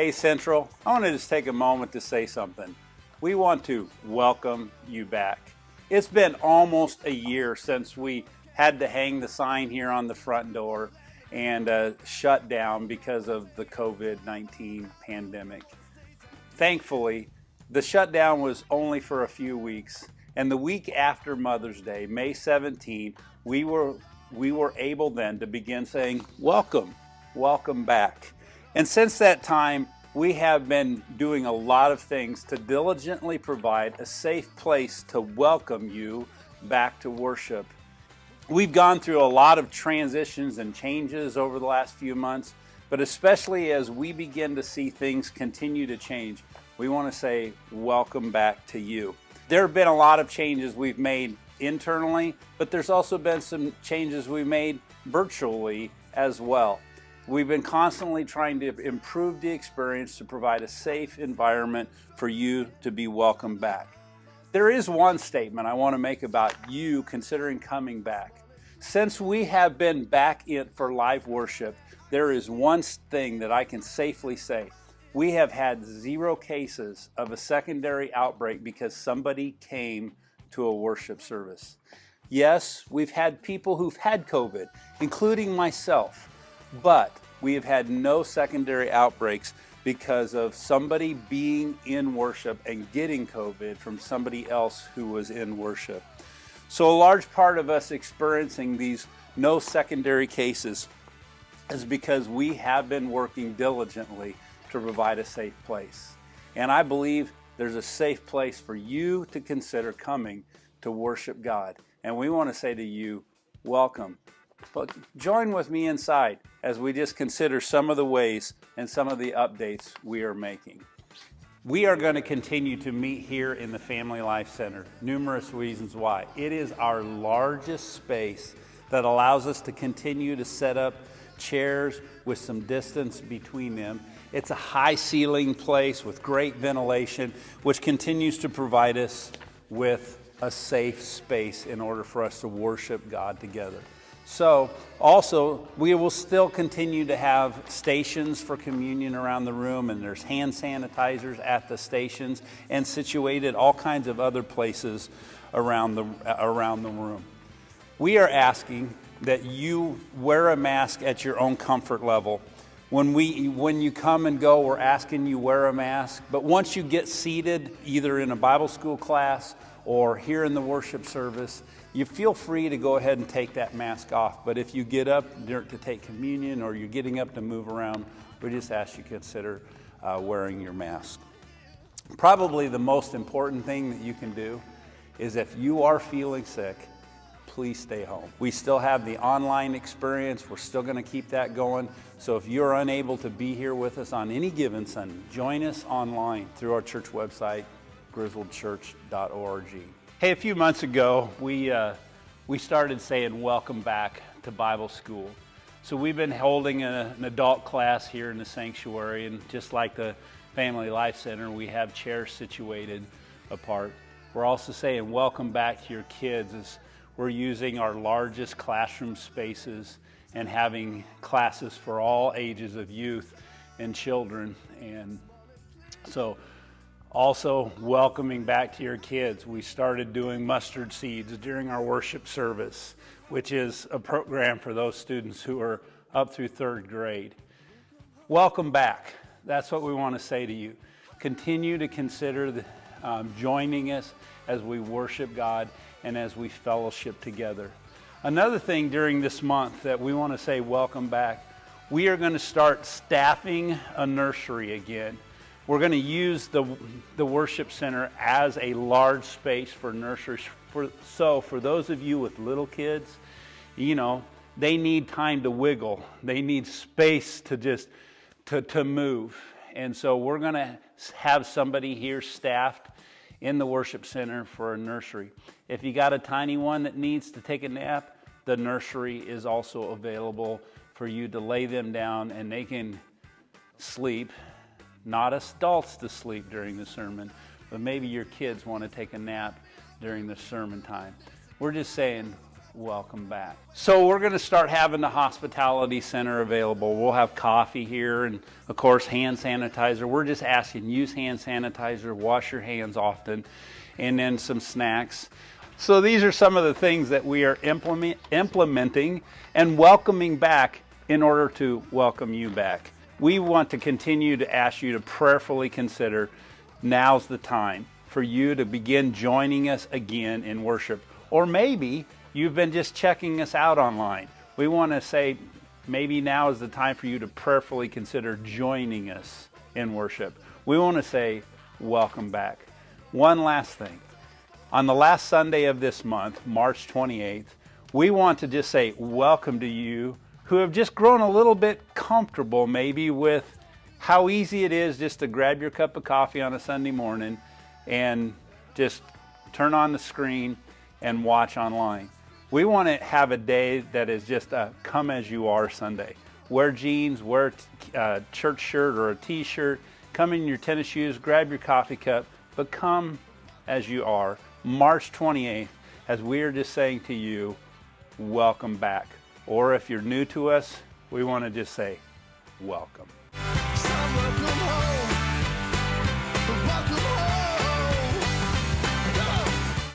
Hey Central, I want to just take a moment to say something. We want to welcome you back. It's been almost a year since we had to hang the sign here on the front door and shut down because of the COVID-19 pandemic. Thankfully, the shutdown was only for a few weeks, and the week after Mother's Day, May 17, we were able then to begin saying, welcome back. And since that time, we have been doing a lot of things to diligently provide a safe place to welcome you back to worship. We've gone through a lot of transitions and changes over the last few months, but especially as we begin to see things continue to change, we want to say welcome back to you. There have been a lot of changes we've made internally, but there's also been some changes we've made virtually as well. We've been constantly trying to improve the experience to provide a safe environment for you to be welcomed back. There is one statement I want to make about you considering coming back. Since we have been back in for live worship, there is one thing that I can safely say. We have had 0 cases of a secondary outbreak because somebody came to a worship service. Yes, we've had people who've had COVID, including myself, but we have had no secondary outbreaks because of somebody being in worship and getting COVID from somebody else who was in worship. So a large part of us experiencing these no secondary cases is because we have been working diligently to provide a safe place. And I believe there's a safe place for you to consider coming to worship God. And we want to say to you, welcome. But join with me inside as we just consider some of the ways and some of the updates we are making. We are going to continue to meet here in the Family Life Center. Numerous reasons why. It is our largest space that allows us to continue to set up chairs with some distance between them. It's a high ceiling place with great ventilation, which continues to provide us with a safe space in order for us to worship God together. So also, we will still continue to have stations for communion around the room, and there's hand sanitizers at the stations and situated all kinds of other places around the room. We are asking that you wear a mask at your own comfort level. When you come and go, we're asking you wear a mask. But once you get seated, either in a Bible school class or here in the worship service, you feel free to go ahead and take that mask off. But if you get up to take communion or you're getting up to move around, we just ask you to consider wearing your mask. Probably the most important thing that you can do is if you are feeling sick, please stay home. We still have the online experience. We're still going to keep that going. So if you're unable to be here with us on any given Sunday, join us online through our church website, griswoldchurch.org. Hey, a few months ago, we started saying welcome back to Bible school. So we've been holding an adult class here in the sanctuary, and just like the Family Life Center, we have chairs situated apart. We're also saying welcome back to your kids as we're using our largest classroom spaces and having classes for all ages of youth and children. And so also welcoming back to your kids. We started doing mustard seeds during our worship service, which is a program for those students who are up through 3rd grade. Welcome back. That's what we want to say to you. Continue to consider joining us as we worship God and as we fellowship together. Another thing during this month that we want to say welcome back, we are going to start staffing a nursery again. We're going to use the worship center as a large space for nurseries. So for those of you with little kids, they need time to wiggle. They need space to just to move. And so we're going to have somebody here staffed in the worship center for a nursery. If you got a tiny one that needs to take a nap, the nursery is also available for you to lay them down and they can sleep. Not adults to sleep during the sermon, but maybe your kids want to take a nap during the sermon time. We're just saying, welcome back. So we're going to start having the hospitality center available. We'll have coffee here and of course hand sanitizer. We're just asking, use hand sanitizer, wash your hands often, and then some snacks. So these are some of the things that we are implementing and welcoming back in order to welcome you back. We want to continue to ask you to prayerfully consider now's the time for you to begin joining us again in worship. Or maybe you've been just checking us out online. We want to say maybe now is the time for you to prayerfully consider joining us in worship. We want to say welcome back. One last thing. On the last Sunday of this month, March 28th, we want to just say welcome to you who have just grown a little bit comfortable maybe with how easy it is just to grab your cup of coffee on a Sunday morning and just turn on the screen and watch online. We want to have a day that is just a come as you are Sunday. Wear jeans, wear a church shirt or a t-shirt, come in your tennis shoes, grab your coffee cup, but come as you are. March 28th, as we are just saying to you, welcome back. Or if you're new to us, we want to just say, welcome. Welcome home. Welcome home.